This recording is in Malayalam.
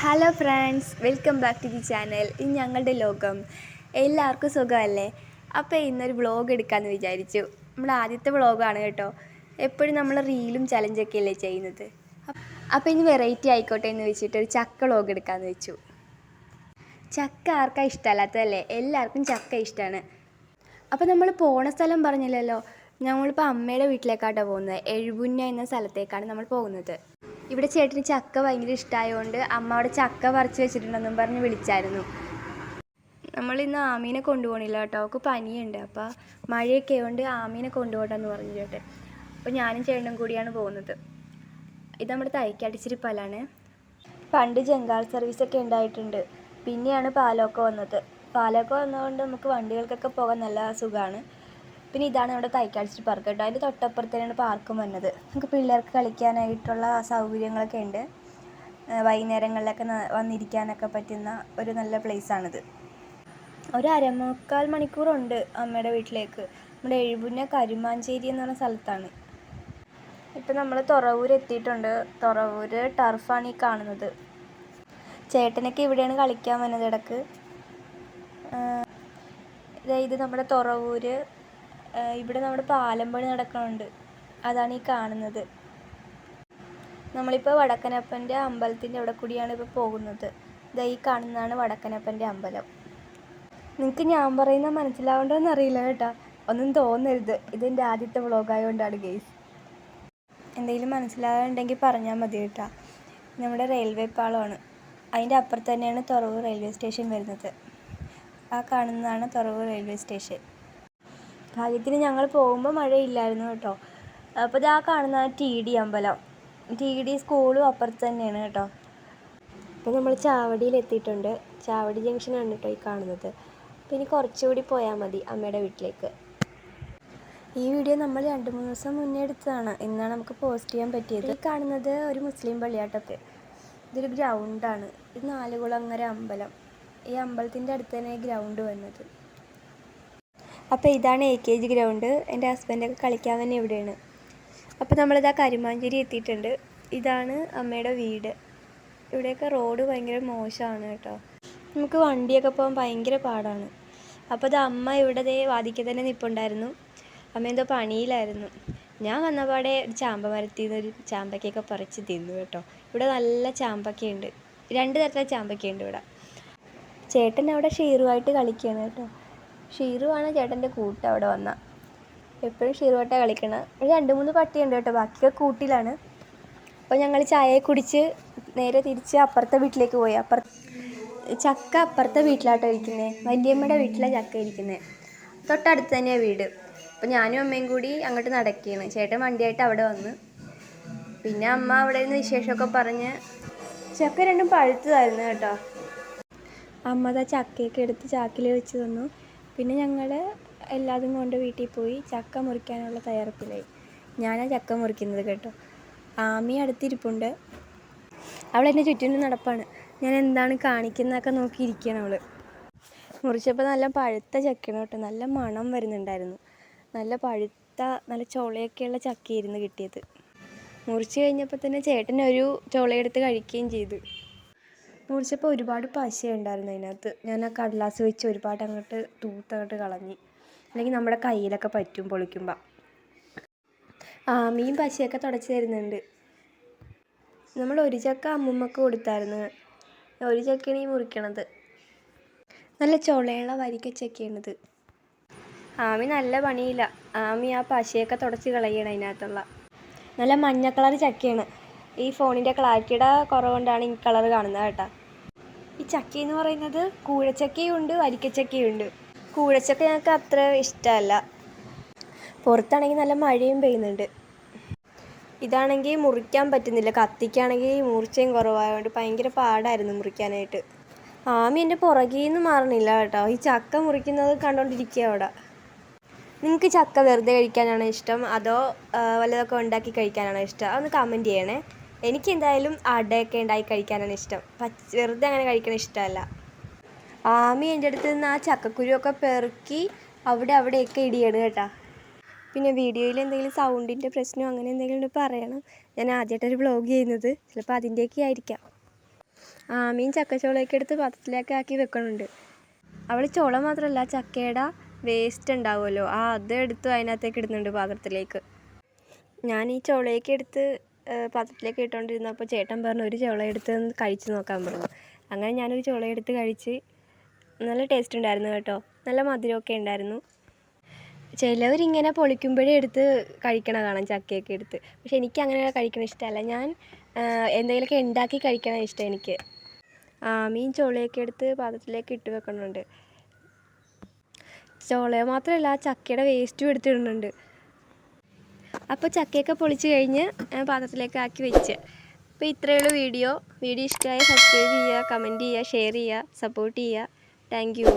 Hello friends, welcome back to the channel. ഇത് ഞങ്ങളുടെ ലോകം. എല്ലാവർക്കും സുഖമല്ലേ? അപ്പോൾ ഇന്നൊരു വ്ളോഗ് എടുക്കാമെന്ന് വിചാരിച്ചു. നമ്മുടെ ആദ്യത്തെ വ്ളോഗാണ് കേട്ടോ. എപ്പോഴും നമ്മൾ റീലും ചലഞ്ചൊക്കെ അല്ലേ ചെയ്യുന്നത്. അപ്പോൾ ഇനി വെറൈറ്റി ആയിക്കോട്ടെ എന്ന് വെച്ചിട്ട് ഒരു ചക്ക വ്ളോഗ് എടുക്കാമെന്ന് വെച്ചു. ചക്ക ആർക്കാണ് ഇഷ്ടമല്ലാത്തതല്ലേ? എല്ലാവർക്കും ചക്ക ഇഷ്ടമാണ്. അപ്പോൾ നമ്മൾ പോണ സ്ഥലം പറഞ്ഞില്ലല്ലോ. നമ്മളിപ്പോൾ അമ്മയുടെ വീട്ടിലേക്കാട്ടോ പോകുന്നത്. എഴുപുന്ന എന്ന സ്ഥലത്തേക്കാണ് നമ്മൾ പോകുന്നത്. ഇവിടെ ചേട്ടന് ചക്ക ഭയങ്കര ഇഷ്ടമായതുകൊണ്ട് അമ്മ അവിടെ ചക്ക പറിച്ച് വെച്ചിട്ടുണ്ടെന്നും പറഞ്ഞ് വിളിച്ചായിരുന്നു. നമ്മളിന്ന് ആമീനെ കൊണ്ടുപോകണില്ല കേട്ടോ, അവൾക്ക് പനിയുണ്ട്. അപ്പോൾ മഴയൊക്കെ ആയതുകൊണ്ട് ആമീനെ കൊണ്ടുപോകട്ടെന്ന് പറഞ്ഞു ചേട്ടൻ. അപ്പോൾ ഞാനും ചേട്ടനും കൂടിയാണ് പോകുന്നത്. ഇത് നമ്മുടെ തൈക്കാട്ടിച്ചിരി പാലാണ്. പണ്ട് ജങ്കാൾ സർവീസൊക്കെ ഉണ്ടായിട്ടുണ്ട്, പിന്നെയാണ് പാലമൊക്കെ വന്നത്. പാലമൊക്കെ വന്നതുകൊണ്ട് നമുക്ക് വണ്ടികൾക്കൊക്കെ പോകാൻ നല്ല സുഖമാണ്. പിന്നെ ഇതാണ് നമ്മുടെ തൈക്കാട്ടിച്ചിരി പാർക്ക് കേട്ടോ. അതിൻ്റെ തൊട്ടപ്പുറത്ത് തന്നെയാണ് പാർക്കും വന്നത്. നമുക്ക് പിള്ളേർക്ക് കളിക്കാനായിട്ടുള്ള സൗകര്യങ്ങളൊക്കെ ഉണ്ട്. വൈകുന്നേരങ്ങളിലൊക്കെ വന്നിരിക്കാനൊക്കെ പറ്റുന്ന ഒരു നല്ല പ്ലേസാണിത്. ഒരു 1.25 മണിക്കൂറുണ്ട് അമ്മയുടെ വീട്ടിലേക്ക്. നമ്മുടെ എഴുപുന്ന കരുമാഞ്ചേരി എന്ന് പറഞ്ഞ സ്ഥലത്താണ്. ഇപ്പം നമ്മൾ തുറവൂർ എത്തിയിട്ടുണ്ട്. തുറവൂർ ടർഫാണ് ഈ കാണുന്നത്. ചേട്ടനൊക്കെ ഇവിടെയാണ് കളിക്കാൻ വന്നത് ഇടക്ക്. ഇത് നമ്മുടെ തുറവൂർ. ഇവിടെ നമ്മുടെ പാലം പണി നടക്കുന്നുണ്ട്, അതാണ് ഈ കാണുന്നത്. നമ്മളിപ്പോൾ വടക്കനപ്പൻ്റെ അമ്പലത്തിൻ്റെ അവിടെ കൂടിയാണ് ഇപ്പോൾ പോകുന്നത്. ഈ കാണുന്നതാണ് വടക്കനപ്പൻ്റെ അമ്പലം. നിങ്ങൾക്ക് ഞാൻ പറയുന്ന മനസ്സിലാവേണ്ടതെന്ന് അറിയില്ല കേട്ടോ, ഒന്നും തോന്നരുത്. ഇതെൻ്റെ ആദ്യത്തെ വ്ളോഗായതുകൊണ്ടാണ് ഗെയ്സ്. എന്തെങ്കിലും മനസ്സിലാവുന്നുണ്ടെങ്കിൽ പറഞ്ഞാൽ മതി കേട്ടോ. നമ്മുടെ റെയിൽവേ പാളമാണ്. അതിൻ്റെ അപ്പുറത്ത് തന്നെയാണ് തുറവൂർ റെയിൽവേ സ്റ്റേഷൻ വരുന്നത്. ആ കാണുന്നതാണ് തുറവൂർ റെയിൽവേ സ്റ്റേഷൻ. ഭാഗ്യത്തിന് ഞങ്ങൾ പോകുമ്പോൾ മഴയില്ലായിരുന്നു കേട്ടോ. അപ്പോൾ ഇത് ആ കാണുന്നതാണ് TD അമ്പലം. TD സ്കൂളും അപ്പുറത്ത് തന്നെയാണ് കേട്ടോ. അപ്പോൾ നമ്മൾ ചാവടിയിൽ എത്തിയിട്ടുണ്ട്. ചാവടി ജംഗ്ഷനാണ് കേട്ടോ ഈ കാണുന്നത്. അപ്പോൾ ഇനി കുറച്ചുകൂടി പോയാൽ മതി അമ്മയുടെ വീട്ടിലേക്ക്. ഈ വീഡിയോ നമ്മൾ 2-3 ദിവസം മുന്നേ എടുത്തതാണ്. ഇന്നാണ് നമുക്ക് പോസ്റ്റ് ചെയ്യാൻ പറ്റിയത്. ഈ കാണുന്നത് ഒരു മുസ്ലിം പള്ളിയാട്ടൊക്കെ. ഇതൊരു ഗ്രൗണ്ടാണ്. ഇത് നാലുകുളങ്ങര അമ്പലം. ഈ അമ്പലത്തിൻ്റെ അടുത്ത് തന്നെ ഗ്രൗണ്ട് വന്നത്. അപ്പോൾ ഇതാണ് AKG ഗ്രൗണ്ട്. എൻ്റെ ഹസ്ബൻഡൊക്കെ കളിക്കാൻ തന്നെ ഇവിടെയാണ്. അപ്പോൾ നമ്മളിതാ കരുമാഞ്ചേരി എത്തിയിട്ടുണ്ട്. ഇതാണ് അമ്മയുടെ വീട്. ഇവിടെയൊക്കെ റോഡ് ഭയങ്കര മോശമാണ് കേട്ടോ. നമുക്ക് വണ്ടിയൊക്കെ പോകാൻ ഭയങ്കര പാടാണ്. അപ്പോൾ ഇത് അമ്മ ഇവിടെ വാതിക്കൽ തന്നെ നിൽപ്പുണ്ടായിരുന്നു. അമ്മ എന്തോ പണിയിലായിരുന്നു. ഞാൻ വന്നപാടെ ഒരു ചാമ്പ മരത്തിൽ നിന്ന് ഒരു ചാമ്പയ്ക്കൊക്കെ പറിച്ച് തിന്നു കേട്ടോ. ഇവിടെ നല്ല ചാമ്പക്കയുണ്ട്. 2 തരത്തിലെ ചാമ്പക്കയുണ്ട് ഇവിടെ. ചേട്ടൻ അവിടെ ഷീറുമായിട്ട് കളിക്കുകയാണ് കേട്ടോ. ഷീറുവാണ് ചേട്ടൻ്റെ കൂട്ട്. അവിടെ വന്ന എപ്പോഴും ഷീറുവായിട്ടാണ് കളിക്കണം. 2-3 പട്ടിയുണ്ട് കേട്ടോ, ബാക്കിയൊക്കെ കൂട്ടിലാണ്. അപ്പോൾ ഞങ്ങൾ ചായ കുടിച്ച് നേരെ തിരിച്ച് അപ്പുറത്തെ വീട്ടിലേക്ക് പോയി. ചക്ക അപ്പുറത്തെ വീട്ടിലാട്ടോ ഇരിക്കുന്നത്. വല്യമ്മയുടെ വീട്ടിലാണ് ചക്ക ഇരിക്കുന്നത്. തൊട്ടടുത്ത് തന്നെയാണ് വീട്. അപ്പോൾ ഞാനും അമ്മയും കൂടി അങ്ങോട്ട് നടക്കുകയാണ്. ചേട്ടൻ വണ്ടിയായിട്ട് അവിടെ വന്ന്. പിന്നെ അമ്മ അവിടെ നിന്ന് വിശേഷമൊക്കെ പറഞ്ഞ്. ചക്ക രണ്ടും പഴുത്തതായിരുന്നു കേട്ടോ. അമ്മ അതാ ചക്കയൊക്കെ എടുത്ത് ചാക്കിൽ വെച്ച് തന്നു. പിന്നെ ഞങ്ങൾ എല്ലാതും കൊണ്ട് വീട്ടിൽ പോയി ചക്ക മുറിക്കാനുള്ള തയ്യാറെടുപ്പിലായി. ഞാനാണ് ചക്ക മുറിക്കുന്നത് കേട്ടോ. ആമി അടുത്തിരിപ്പുണ്ട്. അവൾ എൻ്റെ ചുറ്റിനും നടപ്പാണ്. ഞാൻ എന്താണ് കാണിക്കുന്നതൊക്കെ നോക്കിയിരിക്കുകയാണ് അവൾ. മുറിച്ചപ്പോൾ നല്ല പഴുത്ത ചക്കയാണ് കേട്ടോ. നല്ല മണം വരുന്നുണ്ടായിരുന്നു. നല്ല പഴുത്ത നല്ല ചുളയൊക്കെയുള്ള ചക്കയായിരുന്നു കിട്ടിയത്. മുറിച്ച് കഴിഞ്ഞപ്പോൾ തന്നെ ചേട്ടൻ ഒരു ചുളയെടുത്ത് കഴിക്കുകയും ചെയ്തു. മുറിച്ചപ്പോൾ ഒരുപാട് പശയുണ്ടായിരുന്നു അതിനകത്ത്. ഞാൻ ആ കടലാസ് വെച്ച് ഒരുപാട് അങ്ങോട്ട് തൂത്തങ്ങോട്ട് കളഞ്ഞ്. അല്ലെങ്കിൽ നമ്മുടെ കയ്യിലൊക്കെ പറ്റും പൊളിക്കുമ്പോൾ. ആമിയും പശയൊക്കെ തുടച്ച് തരുന്നുണ്ട്. നമ്മൾ ഒരു ചക്ക അമ്മൂമ്മക്ക് കൊടുത്തായിരുന്നു. ഒരു ചക്കയാണ് ഈ മുറിക്കണത്. നല്ല ചുളയുള്ള വരിക്കച്ചക്കയാണിത്. ആമി നല്ല പണിയില്ല. ആമി ആ പശയൊക്കെ തുടച്ച് കളയണം. അതിനകത്തുള്ള നല്ല മഞ്ഞ കളർ ചക്കയാണ്. ഈ ഫോണിൻ്റെ ക്ലാരിറ്റിയുടെ കുറവുകൊണ്ടാണ് ഈ കളർ കാണുന്നത് കേട്ടോ. ഈ ചക്ക എന്ന് പറയുന്നത് കൂഴച്ചക്കയുണ്ട് വരിക്കച്ചക്കയുണ്ട്. കൂഴച്ചക്ക ഞങ്ങൾക്ക് അത്ര ഇഷ്ടമല്ല. പുറത്താണെങ്കിൽ നല്ല മഴയും പെയ്യുന്നുണ്ട്. ഇതാണെങ്കിൽ മുറിക്കാൻ പറ്റുന്നില്ല. കത്തിക്കാണെങ്കിൽ മൂർച്ചയും കുറവായതുകൊണ്ട് ഭയങ്കര പാടായിരുന്നു മുറിക്കാനായിട്ട്. ആമി എൻ്റെ പുറകിൽ നിന്ന് മാറണില്ല കേട്ടോ. ഈ ചക്ക മുറിക്കുന്നത് കണ്ടുകൊണ്ടിരിക്കുക അവിടെ. നിങ്ങൾക്ക് ചക്ക വെറുതെ കഴിക്കാനാണോ ഇഷ്ടം, അതോ വല്ലതൊക്കെ ഉണ്ടാക്കി കഴിക്കാനാണോ ഇഷ്ടം? അതൊന്ന് കമൻറ്റ് ചെയ്യണേ. എനിക്ക് എന്തായാലും അടയൊക്കെ ഉണ്ടാക്കി കഴിക്കാനാണ് ഇഷ്ടം. വെറുതെ അങ്ങനെ കഴിക്കാൻ ഇഷ്ടമല്ല. ആമി എൻ്റെ അടുത്ത് നിന്ന് ആ ചക്കക്കുരുവൊക്കെ പെറുക്കി അവിടെയൊക്കെ ഇടിയാണ് കേട്ടോ. പിന്നെ വീഡിയോയിൽ എന്തെങ്കിലും സൗണ്ടിൻ്റെ പ്രശ്നമോ അങ്ങനെ എന്തെങ്കിലും പറയണം. ഞാൻ ആദ്യമായിട്ടൊരു വ്ളോഗ് ചെയ്യുന്നത്. ചിലപ്പോൾ അതിൻ്റെയൊക്കെ ആയിരിക്കാം. ആമീൻ ചക്കച്ചോളയൊക്കെ എടുത്ത് പാത്രത്തിലേക്ക് ആക്കി വെക്കണുണ്ട്. അവൾ ചോള മാത്രമല്ല ചക്കയുടെ വേസ്റ്റ് ഉണ്ടാവുമല്ലോ അതെടുത്ത് അതിനകത്തേക്ക് ഇടുന്നുണ്ട് പാത്രത്തിലേക്ക്. ഞാൻ ഈ ചോളയൊക്കെ എടുത്ത് പാത്രത്തിലേക്ക് ഇട്ടുകൊണ്ടിരുന്നപ്പോൾ ചേട്ടൻ പറഞ്ഞു ഒരു ചോള എടുത്ത് കഴിച്ച് നോക്കാൻ പറഞ്ഞു. അങ്ങനെ ഞാനൊരു ചോള എടുത്ത് കഴിച്ച് നല്ല ടേസ്റ്റ് ഉണ്ടായിരുന്നു കേട്ടോ. നല്ല മധുരമൊക്കെ ഉണ്ടായിരുന്നു. ചിലവരിങ്ങനെ പൊളിക്കുമ്പോഴേ എടുത്ത് കഴിക്കണ കാണാം ചക്കയൊക്കെ എടുത്ത്. പക്ഷെ എനിക്ക് അങ്ങനെ കഴിക്കണ ഇഷ്ടമല്ല. ഞാൻ എന്തെങ്കിലുമൊക്കെ ഉണ്ടാക്കി കഴിക്കണ ഇഷ്ടം എനിക്ക്. ആമീൻ ചോളയൊക്കെ എടുത്ത് പാത്രത്തിലേക്ക് ഇട്ട് വെക്കണുണ്ട്. ചോള മാത്രമല്ല ചക്കയുടെ വേസ്റ്റും എടുത്തിടുന്നുണ്ട്. അപ്പോൾ ചക്കയൊക്കെ പൊളിച്ച് കഴിഞ്ഞ് പാത്രത്തിലേക്ക് ആക്കി വെച്ച്. അപ്പോൾ ഇത്രയുള്ള വീഡിയോ ഇഷ്ടമായ സബ്സ്ക്രൈബ് ചെയ്യുക, കമൻറ്റ് ചെയ്യുക, ഷെയർ ചെയ്യുക, സപ്പോർട്ട് ചെയ്യുക. Thank you.